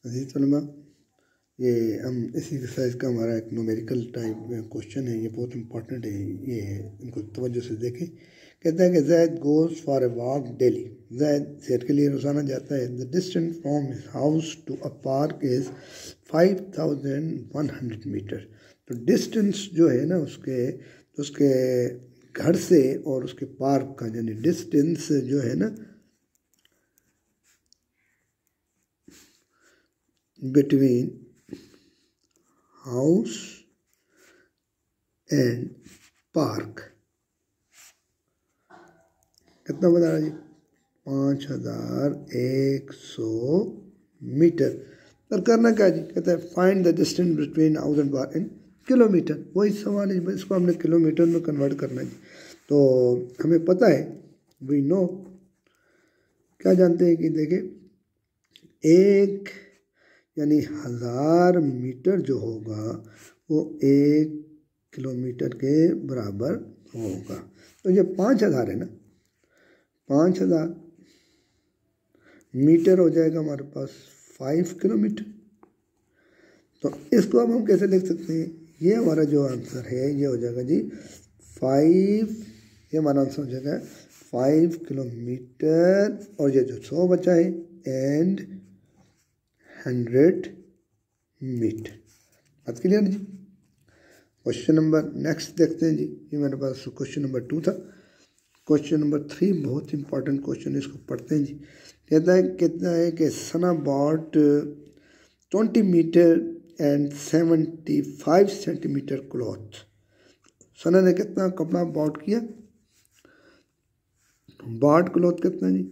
अजीज़ तलबा, ये हम इसी एक्सरसाइज का हमारा एक न्यूमेरिकल टाइप क्वेश्चन है। ये बहुत इंपॉर्टेंट है, ये इनको तवज्जो से देखें। कहता है कि Zaid goes for a walk daily. Zaid सेहत के लिए रोज़ाना जाता है। The distance from his house to a park is 5100 metre. तो डिस्टेंस जो है ना उसके घर से और उसके पार्क का यानी डिस्टेंस जो है ना बिटवीन हाउस एंड पार्क कितना बता रहा जी? 5100 मीटर। पर करना क्या जी? कहता है find the distance between house and park in kilometre. वही सवाल है, इसको हमने किलोमीटर में कन्वर्ट करना है जी। तो हमें पता है, वी नो, क्या जानते हैं कि देखिए एक यानी 1000 मीटर जो होगा वो 1 किलोमीटर के बराबर होगा। तो ये 5000 है ना, 5000 मीटर हो जाएगा हमारे पास 5 किलोमीटर। तो इसको अब हम कैसे लिख सकते हैं? ये हमारा जो आंसर है ये हो जाएगा जी 5, ये हमारा आंसर हो जाएगा 5 किलोमीटर। और ये जो 100 बचा है एंड 100 मीटर। बात क्लियर जी? क्वेश्चन नंबर नेक्स्ट देखते हैं जी। ये मेरे पास क्वेश्चन नंबर 2 था। क्वेश्चन नंबर 3 बहुत इंपॉर्टेंट क्वेश्चन है, इसको पढ़ते हैं जी। कहता है कि Sana bought 20 metre and 75 centimetre cloth. Sana ने कितना कपड़ा बॉट किया? बॉट क्लॉथ कितना जी?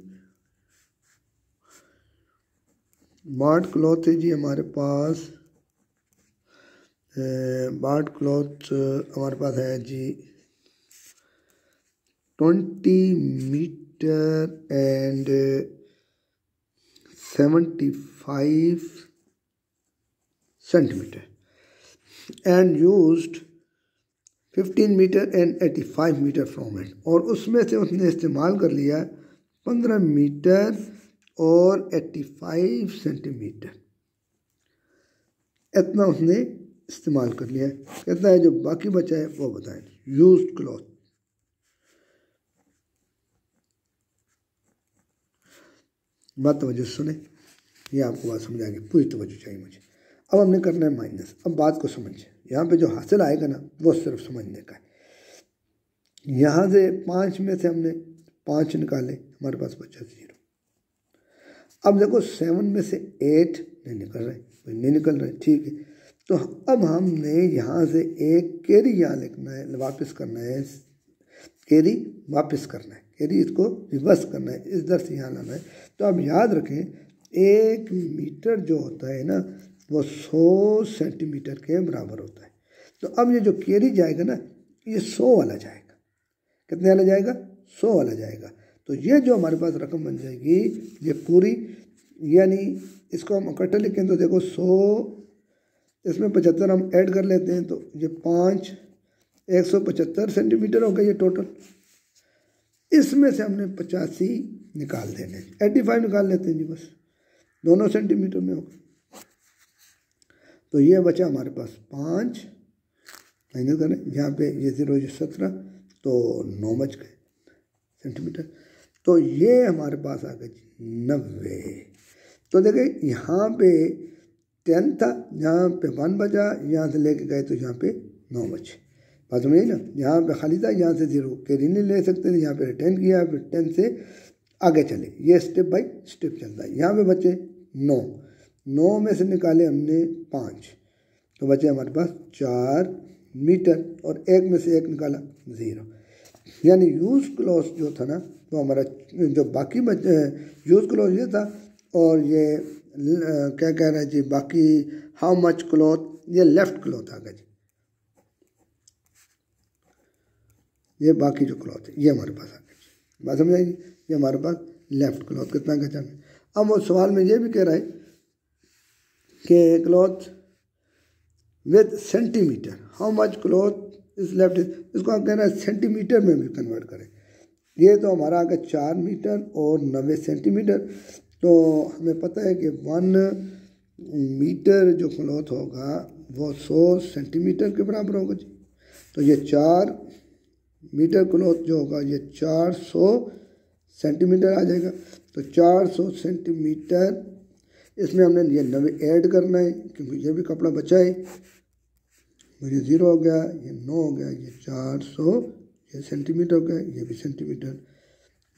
बॉट क्लॉथ है जी हमारे पास, बॉट क्लॉथ हमारे पास है जी 20 metre and 75 centimetre and used 15 metre and 85 metre from it. और उसमें से उसने इस्तेमाल कर लिया 15 मीटर और 85 सेंटीमीटर, इतना उसने इस्तेमाल कर लिया। कहता है जो बाकी बचा है वो बताएं। यूज्ड क्लॉथ, बात तवज्जो सुने, ये आपको बात समझ आएगी, पूरी तवज्जो चाहिए मुझे। अब हमने करना है माइनस। अब बात को समझे, यहाँ पे जो हासिल आएगा ना वो सिर्फ समझने का है। यहाँ से 5 में से हमने 5 निकाले, हमारे पास बचा 0। अब देखो 7 में से 8 नहीं निकल रहे, ठीक है। तो अब हमने यहाँ से एक कैरी यहाँ लिखना है, वापस करना है, कैरी वापस करना है, कैरी इसको रिवर्स करना है, इस दर से यहाँ लाना है। तो अब याद रखें 1 मीटर जो होता है ना वो 100 सेंटीमीटर के बराबर होता है। तो अब ये जो कैरी जाएगा ना ये 100 वाला जाएगा। कितने वाला जाएगा? 100 वाला जाएगा। तो ये जो हमारे पास रकम बन जाएगी ये पूरी, यानी इसको हम इकट्ठा लिखें तो देखो 100, इसमें 75 हम ऐड कर लेते हैं तो ये 5, 175 सेंटीमीटर हो गया ये टोटल। इसमें से हमने 85 निकाल देने, 85 निकाल लेते हैं जी, बस दोनों सेंटीमीटर में होगा। तो ये बचा हमारे पास 5 माइनस करें, यहाँ पे ये 0 ये 17, तो 9 बच गए सेंटीमीटर। तो ये हमारे पास आ गया जी 90। तो देखिए यहाँ पे 10 था, यहाँ पे 1 बचा, यहाँ से लेके गए तो यहाँ पे 9 बचे। बात समझिए ना, यहाँ पे खाली था, यहाँ से 0 कैरी नहीं ले सकते थे, यहाँ पे रिटर्न किया, फिर 10 से आगे चले, ये स्टेप बाई स्टेप चलता है। यहाँ पे बचे 9 में से निकाले हमने 5, तो बचे हमारे पास 4 मीटर, और 1 में से 1 निकाला 0। यानी यूज क्लॉथ जो था ना तो हमारा जो बाकी यूज क्लॉथ ये था, और ये क्या कह रहे हैं जी, बाकी हाउ मच क्लॉथ, ये लेफ्ट क्लॉथ आ गया जी। ये बाकी जो क्लॉथ है ये हमारे पास आ गया जी। बात समझ आएगी? ये हमारे पास लेफ्ट क्लॉथ कितना का चाहिए। अब वो सवाल में ये भी कह रहा है कि cloth with centimetre, how much cloth is left, इसको आप कह रहे हैं सेंटीमीटर में भी कन्वर्ट करें। ये तो हमारा आ गया 4 मीटर और 90 सेंटीमीटर। तो हमें पता है कि 1 मीटर जो क्लॉथ होगा वो 100 सेंटीमीटर के बराबर होगा जी। तो ये 4 मीटर क्लॉथ जो होगा ये 400 सेंटीमीटर आ जाएगा। तो 400 सेंटीमीटर, इसमें हमने ये 90 ऐड करना है क्योंकि ये भी कपड़ा बचा है। ये 0 हो गया, ये 9 हो गया, ये 400, ये सेंटीमीटर हो गया, ये भी सेंटीमीटर,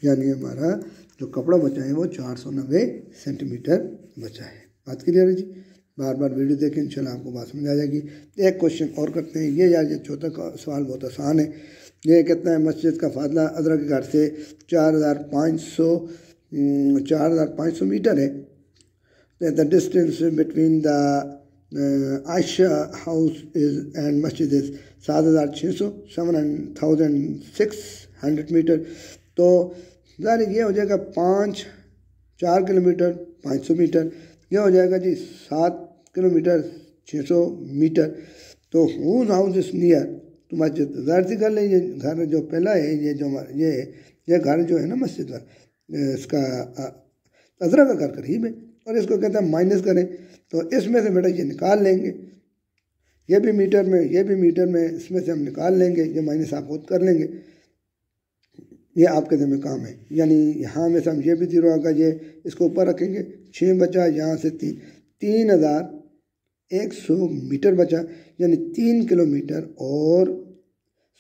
यानी हमारा जो कपड़ा बचा है वो 490 सेंटीमीटर बचा है। बात क्लियर है जी। बार बार वीडियो देखें, इंशाल्लाह आपको बात समझ आ जाएगी। एक क्वेश्चन और करते हैं। ये यार ये चौथा सवाल बहुत आसान है। ये कहता है मस्जिद का फासला अदरक के घर से 4,500 मीटर है। The distance between the Ayesha house is and मस्जिद इज 7,600 7,600 मीटर। तो ज़ाहिर ये हो जाएगा 4 किलोमीटर 500 मीटर, यह हो जाएगा जी 7 किलोमीटर 600 मीटर। तो हुज हाउस इज नियर तो मस्जिद, ज़ाहिर सी गल है ये घर जो पहला है, ये जो ये घर जो है ना मस्जिद का, इसका अदरक का घर करीब है और इसको कहते हैं माइनस करें। तो इसमें से बेटा ये निकाल लेंगे, ये भी मीटर में, ये भी मीटर में, इसमें से हम निकाल लेंगे, ये माइनस आप खुद कर लेंगे, ये आपके ज़िम्मे काम है। यानी यहाँ में से हम ये भी 0 आएगा, ये इसको ऊपर रखेंगे, 6 बचा, यहाँ से 3,100 मीटर बचा, यानी 3 किलोमीटर और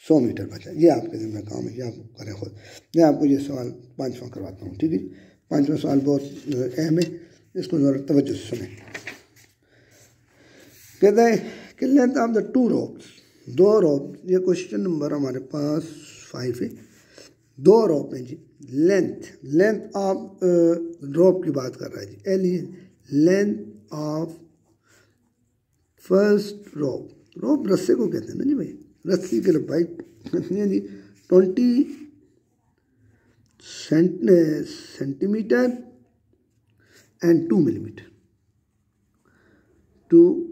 100 मीटर बचा। ये आपके ज़िम्मे काम है, ये आप करें खुद। मैं आपको ये सवाल 5वां करवाता हूँ, ठीक है। 5वां सवाल बहुत अहम है, इसको ज़रा तवज्जो से सुनें। कहता है कि लेंथ ऑफ द 2 रोप्स, 2 रोप, ये क्वेश्चन नंबर हमारे पास 5 है। 2 रोप हैं जी। लेंथ ऑफ रोप की बात कर रहा है जी। लेंथ ऑफ फर्स्ट रोप, रोप रस्से को कहते हैं ना जी भाई, रस्सी की लंबाई कितनी है जी? 20 सेंटीमीटर एंड 2 मिलीमीटर, 2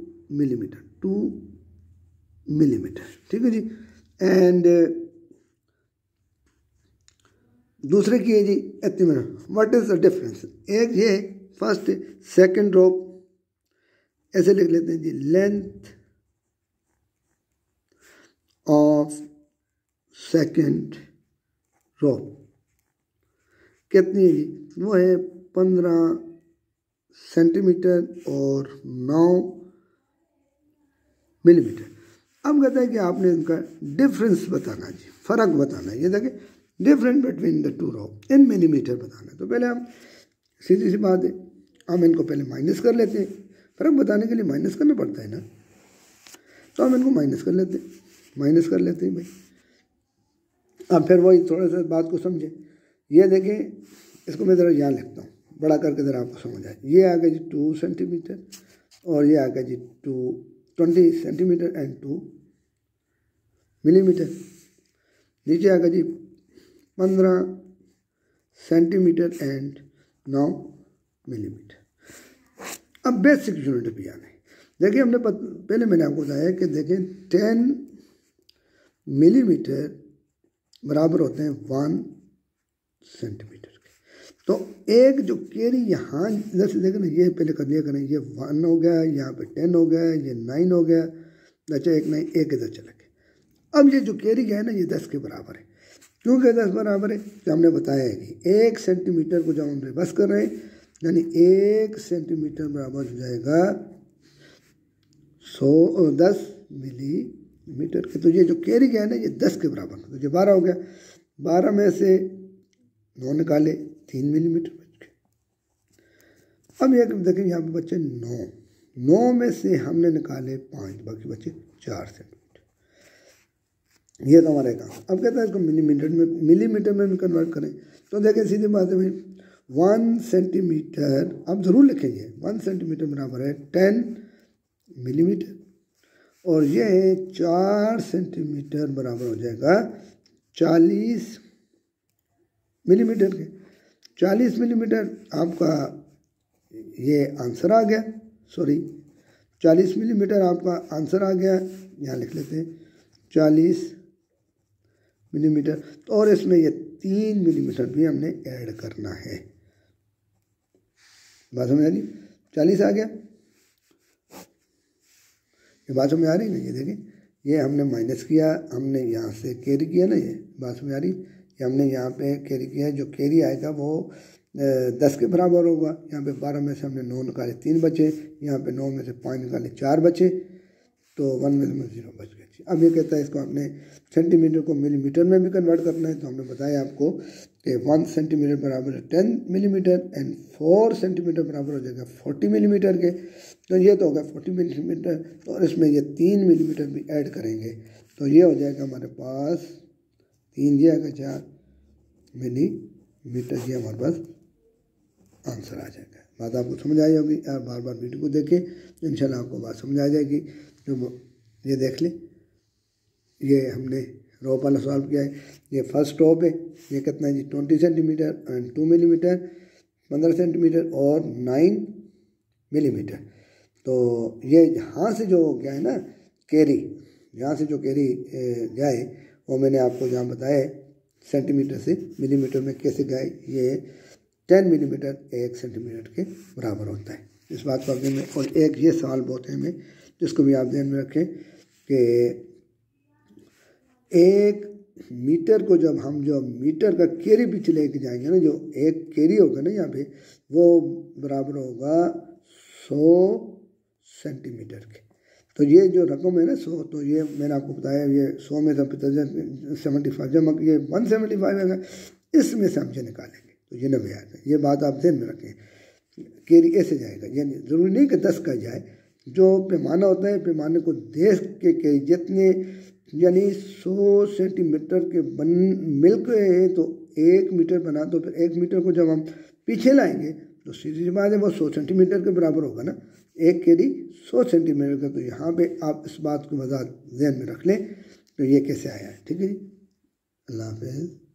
मिलीमीटर, ठीक है जी। एंड दूसरे की है जी इतने में। What is the difference? एक ये फर्स्ट, सेकंड रोप, ऐसे लिख लेते हैं जी। लेंथ ऑफ सेकंड रोप कितनी है जी? वो है 15 सेंटीमीटर और 9 मिलीमीटर। अब कहते हैं कि आपने इनका डिफरेंस बताना जी, फ़र्क बताना है। ये देखिए, difference between the 2 rope in millimetre बताना है। तो पहले हम सीधी सी बात है, हम इनको पहले माइनस कर लेते हैं। फ़र्क बताने के लिए माइनस करना पड़ता है ना, तो हम इनको माइनस कर लेते हैं भाई। अब फिर वही थोड़ा सा बात को समझें। ये देखें, इसको मैं ज़रा यहाँ लिखता हूँ, बड़ा करके ज़रा आपको समझ आए। ये आ गया जी 2 सेंटीमीटर और ये आ गया जी 20 सेंटीमीटर एंड 2 मिलीमीटर। नीचे आ गया जी 15 सेंटीमीटर एंड 9 मिलीमीटर। अब बेसिक यूनिट भी आने। देखिए हमने पहले मैंने आपको बताया कि देखिए 10 मिलीमीटर बराबर होते हैं 1 सेंटीमीटर के। तो एक जो केरी यहाँ इधर से देखें ना, ये पहले कर लिया करें, ये 1 हो गया, यहाँ पे 10 हो गया, ये 9 हो गया, अच्छा एक 9 एक इधर चला गया। अब ये जो केरी है ना, ये 10 के बराबर है। क्योंकि 10 बराबर है, तो हमने बताया है कि 1 सेंटीमीटर को जब हम रिवर्स कर रहे हैं, यानी 1 सेंटीमीटर बराबर हो जाएगा 10 मिलीमीटर के। तो ये जो कैरी गया है ना, ये 10 के बराबर, तो ये 12 हो गया। 12 में से 9 निकाले, 3 मिलीमीटर बच गए। अब ये देखें यहाँ पे बच्चे 9 में से हमने निकाले 5, बाकी बचे 4 सेंटीमीटर। ये तो हमारे काम। अब कहता है इसको मिलीमीटर में भी कन्वर्ट करें। तो देखें सीधी बात है भाई, 1 सेंटीमीटर, आप ज़रूर लिखेंगे, 1 सेंटीमीटर बराबर है 10 मिलीमीटर, और ये है 4 सेंटीमीटर बराबर हो जाएगा 40 मिलीमीटर के। 40 मिलीमीटर आपका ये आंसर आ गया, 40 मिलीमीटर आपका आंसर आ गया। यहाँ लिख लेते हैं 40 मिलीमीटर। तो और इसमें ये 3 मिलीमीटर भी हमने ऐड करना है। बात समझ आ गई? 40 आ गया, ये बात समझ आ रही ना। ये देखें, ये हमने माइनस किया, हमने यहाँ से कैरी किया ना, ये बात समझ आ रही। ये हमने यहाँ पे कैरी किया है, जो कैरी आएगा वो 10 के बराबर होगा। यहाँ पे 12 में से हमने 9 निकाले 3 बचे, यहाँ पे 9 में से 5 निकाले 4 बचे, तो 1 में 0 बच गए। अब ये कहता है इसको आपने सेंटीमीटर को मिलीमीटर में भी कन्वर्ट करना है, तो हमने बताया आपको कि 1 सेंटीमीटर बराबर है 10 मिलीमीटर एंड 4 सेंटीमीटर बराबर हो जाएगा 40 मिलीमीटर के। तो ये तो होगा 40 मिलीमीटर, और इसमें ये 3 मिलीमीटर भी ऐड करेंगे, तो ये हो जाएगा हमारे पास 3 ये आएगा 4 मिलीमीटर, ये हमारे पास आंसर आ जाएगा। बात आपको समझ आई होगी। यार बार बार वीडियो को देखें, इंशाल्लाह आपको बात समझ आ जाएगी। जो ये देख लें, ये हमने रो वाला सॉल्व किया है। ये फर्स्ट रो पे ये कितना है जी 20 सेंटीमीटर एंड 2 मिलीमीटर, 15 सेंटीमीटर और 9 मिलीमीटर। तो ये यहाँ से जो गया है ना कैरी, यहाँ से जो कैरी गया है वो मैंने आपको यहाँ बताया है सेंटीमीटर से मिलीमीटर में कैसे गए। ये 10 मिलीमीटर 1 सेंटीमीटर के बराबर होता है। इस बात को अपने में, और एक ये सवाल बहुत है में, जिसको भी आप ध्यान में रखें कि 1 मीटर को जब हम जो मीटर का कैरी पीछे लेके जाएंगे ना, जो एक कैरी होगा ना यहाँ पे, वो बराबर होगा 100 सेंटीमीटर के। तो ये जो रकम है ना 100, तो ये मैंने आपको बताया ये 100 में से 75 जब ये 175 आएगा, इसमें से हम ये निकालेंगे तो ये 90 आएगा। ये बात आप ध्यान में रखें, कैरी ऐसे जाएगा, यानी ज़रूरी नहीं कि 10 का जाए। जो पैमाना होता है, पैमाने को देख के जितने यानी 100 सेंटीमीटर के मिल गए तो 1 मीटर बना, तो फिर 1 मीटर को जब हम पीछे लाएंगे तो सीधी सी बात है वो 100 सेंटीमीटर के बराबर होगा ना। एक कैरी 100 सेंटीमीटर का। तो यहाँ पे आप इस बात को मज़ा ध्यान में रख लें। तो ये कैसे आया है, ठीक है जी। अल्लाह हाफ़िज़।